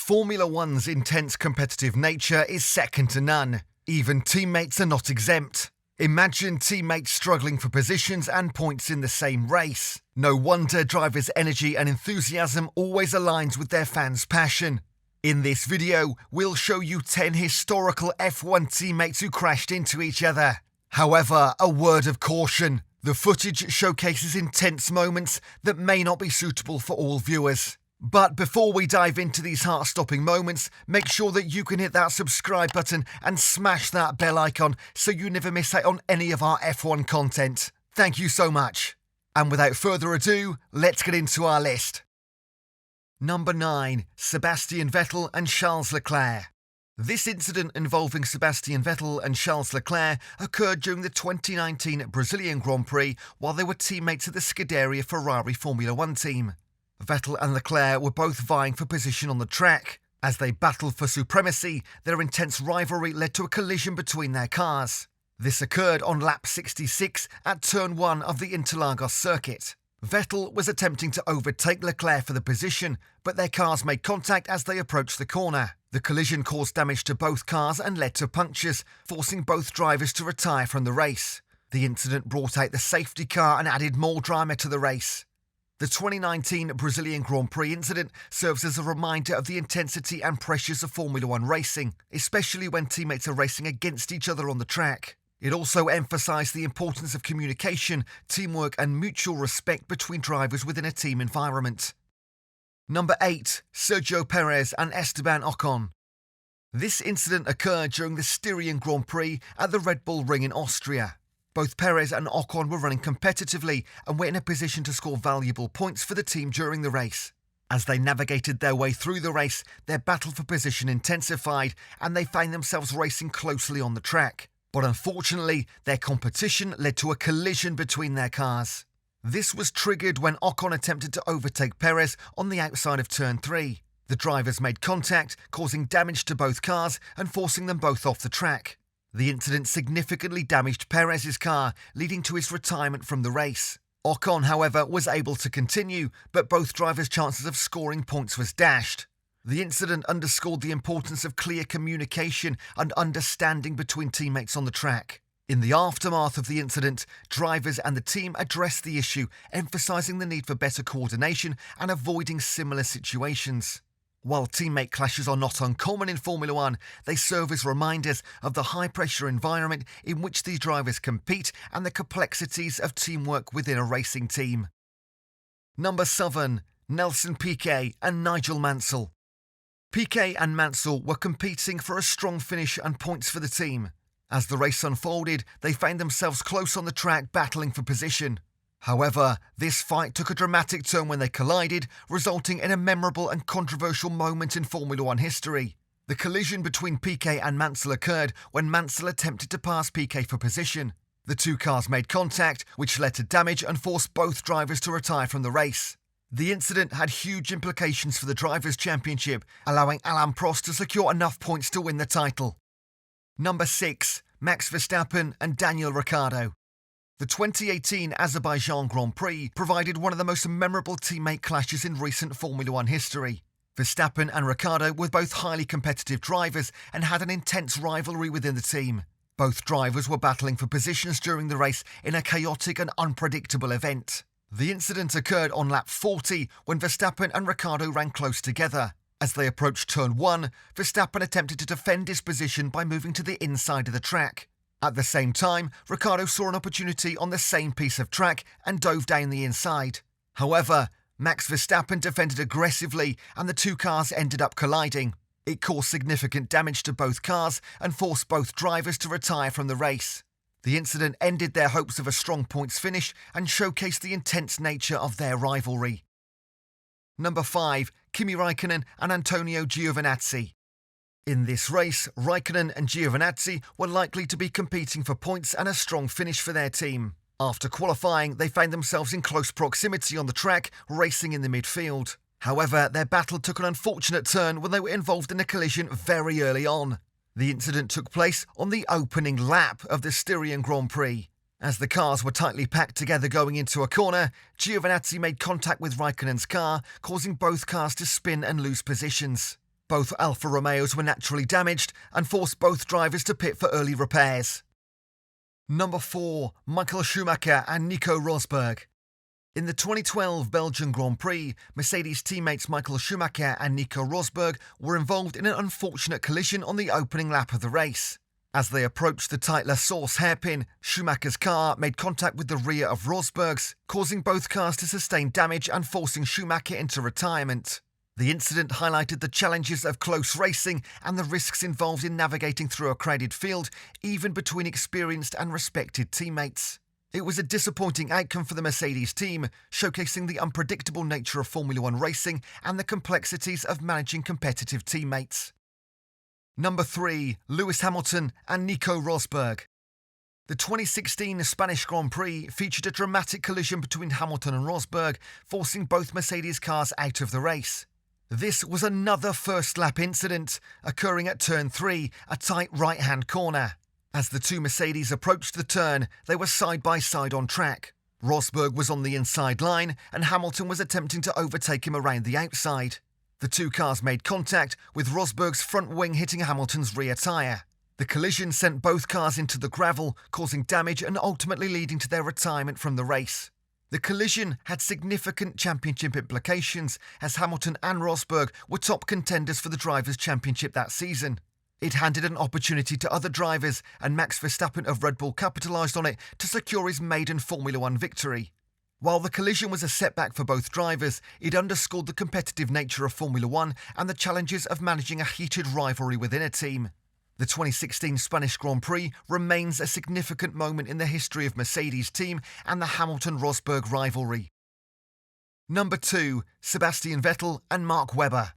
Formula One's intense competitive nature is second to none. Even teammates are not exempt. Imagine teammates struggling for positions and points in the same race. No wonder drivers' energy and enthusiasm always aligns with their fans' passion. In this video, we'll show you 10 historical F1 teammates who crashed into each other. However, a word of caution. The footage showcases intense moments that may not be suitable for all viewers. But before we dive into these heart-stopping moments, make sure that you can hit that subscribe button and smash that bell icon so you never miss out on any of our F1 content. Thank you so much. And without further ado, let's get into our list. Number 9. Sebastian Vettel and Charles Leclair. This incident involving Sebastian Vettel and Charles Leclair occurred during the 2019 Brazilian Grand Prix while they were teammates at the Scuderia Ferrari Formula One team. Vettel and Leclerc were both vying for position on the track. As they battled for supremacy, their intense rivalry led to a collision between their cars. This occurred on lap 66 at turn 1 of the Interlagos circuit. Vettel was attempting to overtake Leclerc for the position, but their cars made contact as they approached the corner. The collision caused damage to both cars and led to punctures, forcing both drivers to retire from the race. The incident brought out the safety car and added more drama to the race. The 2019 Brazilian Grand Prix incident serves as a reminder of the intensity and pressures of Formula One racing, especially when teammates are racing against each other on the track. It also emphasised the importance of communication, teamwork and mutual respect between drivers within a team environment. Number 8. Sergio Perez and Esteban Ocon. This incident occurred during the Styrian Grand Prix at the Red Bull Ring in Austria. Both Perez and Ocon were running competitively and were in a position to score valuable points for the team during the race. As they navigated their way through the race, their battle for position intensified and they found themselves racing closely on the track. But unfortunately, their competition led to a collision between their cars. This was triggered when Ocon attempted to overtake Perez on the outside of turn 3. The drivers made contact, causing damage to both cars and forcing them both off the track. The incident significantly damaged Perez's car, leading to his retirement from the race. Ocon, however, was able to continue, but both drivers' chances of scoring points was dashed. The incident underscored the importance of clear communication and understanding between teammates on the track. In the aftermath of the incident, drivers and the team addressed the issue, emphasising the need for better coordination and avoiding similar situations. While teammate clashes are not uncommon in Formula One, they serve as reminders of the high-pressure environment in which these drivers compete and the complexities of teamwork within a racing team. Number 7. Nelson Piquet and Nigel Mansell. Piquet and Mansell were competing for a strong finish and points for the team. As the race unfolded, they found themselves close on the track battling for position. However, this fight took a dramatic turn when they collided, resulting in a memorable and controversial moment in Formula One history. The collision between Piquet and Mansell occurred when Mansell attempted to pass Piquet for position. The two cars made contact, which led to damage and forced both drivers to retire from the race. The incident had huge implications for the Drivers' Championship, allowing Alain Prost to secure enough points to win the title. Number 6. Max Verstappen and Daniel Ricciardo. The 2018 Azerbaijan Grand Prix provided one of the most memorable teammate clashes in recent Formula One history. Verstappen and Ricciardo were both highly competitive drivers and had an intense rivalry within the team. Both drivers were battling for positions during the race in a chaotic and unpredictable event. The incident occurred on lap 40 when Verstappen and Ricciardo ran close together. As they approached turn 1, Verstappen attempted to defend his position by moving to the inside of the track. At the same time, Ricciardo saw an opportunity on the same piece of track and dove down the inside. However, Max Verstappen defended aggressively and the two cars ended up colliding. It caused significant damage to both cars and forced both drivers to retire from the race. The incident ended their hopes of a strong points finish and showcased the intense nature of their rivalry. Number 5. Kimi Raikkonen and Antonio Giovinazzi. In this race, Raikkonen and Giovinazzi were likely to be competing for points and a strong finish for their team. After qualifying, they found themselves in close proximity on the track, racing in the midfield. However, their battle took an unfortunate turn when they were involved in a collision very early on. The incident took place on the opening lap of the Styrian Grand Prix. As the cars were tightly packed together going into a corner, Giovinazzi made contact with Raikkonen's car, causing both cars to spin and lose positions. Both Alfa Romeos were naturally damaged and forced both drivers to pit for early repairs. Number 4. Michael Schumacher and Nico Rosberg. In the 2012 Belgian Grand Prix, Mercedes teammates Michael Schumacher and Nico Rosberg were involved in an unfortunate collision on the opening lap of the race. As they approached the tight La Source hairpin, Schumacher's car made contact with the rear of Rosberg's, causing both cars to sustain damage and forcing Schumacher into retirement. The incident highlighted the challenges of close racing and the risks involved in navigating through a crowded field, even between experienced and respected teammates. It was a disappointing outcome for the Mercedes team, showcasing the unpredictable nature of Formula One racing and the complexities of managing competitive teammates. Number 3. Lewis Hamilton and Nico Rosberg. The 2016 Spanish Grand Prix featured a dramatic collision between Hamilton and Rosberg, forcing both Mercedes cars out of the race. This was another first-lap incident, occurring at Turn 3, a tight right-hand corner. As the two Mercedes approached the turn, they were side-by-side on track. Rosberg was on the inside line, and Hamilton was attempting to overtake him around the outside. The two cars made contact, with Rosberg's front wing hitting Hamilton's rear tyre. The collision sent both cars into the gravel, causing damage and ultimately leading to their retirement from the race. The collision had significant championship implications, as Hamilton and Rosberg were top contenders for the Drivers' Championship that season. It handed an opportunity to other drivers, and Max Verstappen of Red Bull capitalised on it to secure his maiden Formula One victory. While the collision was a setback for both drivers, it underscored the competitive nature of Formula One and the challenges of managing a heated rivalry within a team. The 2016 Spanish Grand Prix remains a significant moment in the history of Mercedes team and the Hamilton-Rosberg rivalry. Number 2. Sebastian Vettel and Mark Webber.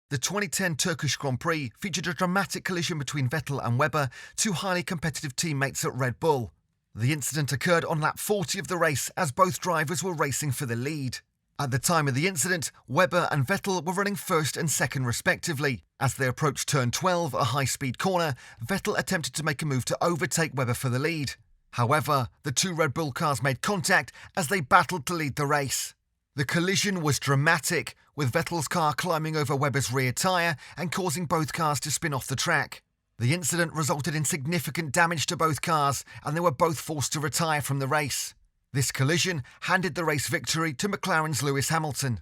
The 2010 Turkish Grand Prix featured a dramatic collision between Vettel and Weber, two highly competitive teammates at Red Bull. The incident occurred on lap 40 of the race as both drivers were racing for the lead. At the time of the incident, Weber and Vettel were running first and second respectively. As they approached turn 12, a high-speed corner, Vettel attempted to make a move to overtake Weber for the lead. However, the two Red Bull cars made contact as they battled to lead the race. The collision was dramatic, with Vettel's car climbing over Weber's rear tyre and causing both cars to spin off the track. The incident resulted in significant damage to both cars, and they were both forced to retire from the race. This collision handed the race victory to McLaren's Lewis Hamilton.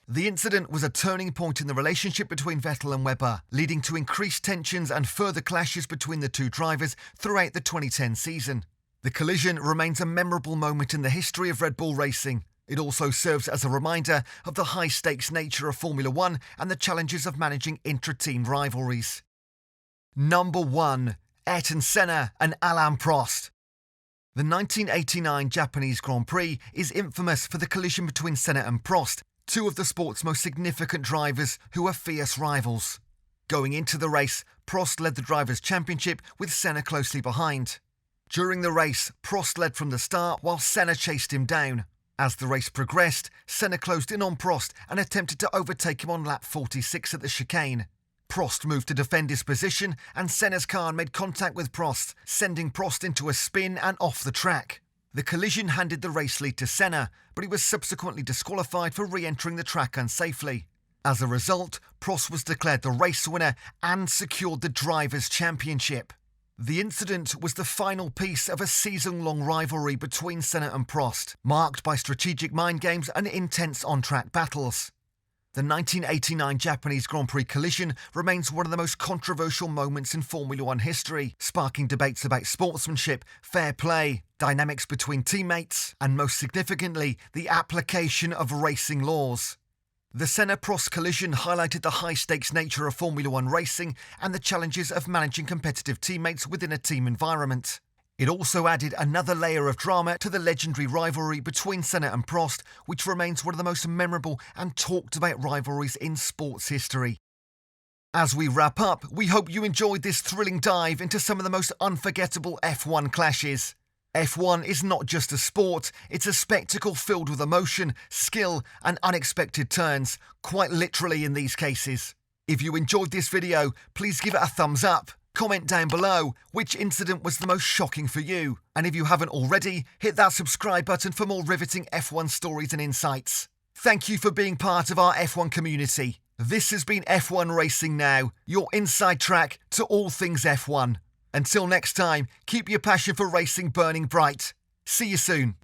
The incident was a turning point in the relationship between Vettel and Weber, leading to increased tensions and further clashes between the two drivers throughout the 2010 season. The collision remains a memorable moment in the history of Red Bull racing. It also serves as a reminder of the high-stakes nature of Formula One and the challenges of managing intra-team rivalries. Number 1. Ayrton Senna and Alain Prost. The 1989 Japanese Grand Prix is infamous for the collision between Senna and Prost, two of the sport's most significant drivers who are fierce rivals. Going into the race, Prost led the Drivers' Championship with Senna closely behind. During the race, Prost led from the start while Senna chased him down. As the race progressed, Senna closed in on Prost and attempted to overtake him on lap 46 at the chicane. Prost moved to defend his position, and Senna's car made contact with Prost, sending Prost into a spin and off the track. The collision handed the race lead to Senna, but he was subsequently disqualified for re-entering the track unsafely. As a result, Prost was declared the race winner and secured the Drivers' Championship. The incident was the final piece of a season-long rivalry between Senna and Prost, marked by strategic mind games and intense on-track battles. The 1989 Japanese Grand Prix collision remains one of the most controversial moments in Formula One history, sparking debates about sportsmanship, fair play, dynamics between teammates, and most significantly, the application of racing laws. The Senna-Prost collision highlighted the high-stakes nature of Formula One racing and the challenges of managing competitive teammates within a team environment. It also added another layer of drama to the legendary rivalry between Senna and Prost, which remains one of the most memorable and talked about rivalries in sports history. As we wrap up, we hope you enjoyed this thrilling dive into some of the most unforgettable F1 clashes. F1 is not just a sport, it's a spectacle filled with emotion, skill and unexpected turns, quite literally in these cases. If you enjoyed this video, please give it a thumbs up. Comment down below which incident was the most shocking for you. And if you haven't already, hit that subscribe button for more riveting F1 stories and insights. Thank you for being part of our F1 community. This has been F1 Racing Now, your inside track to all things F1. Until next time, keep your passion for racing burning bright. See you soon.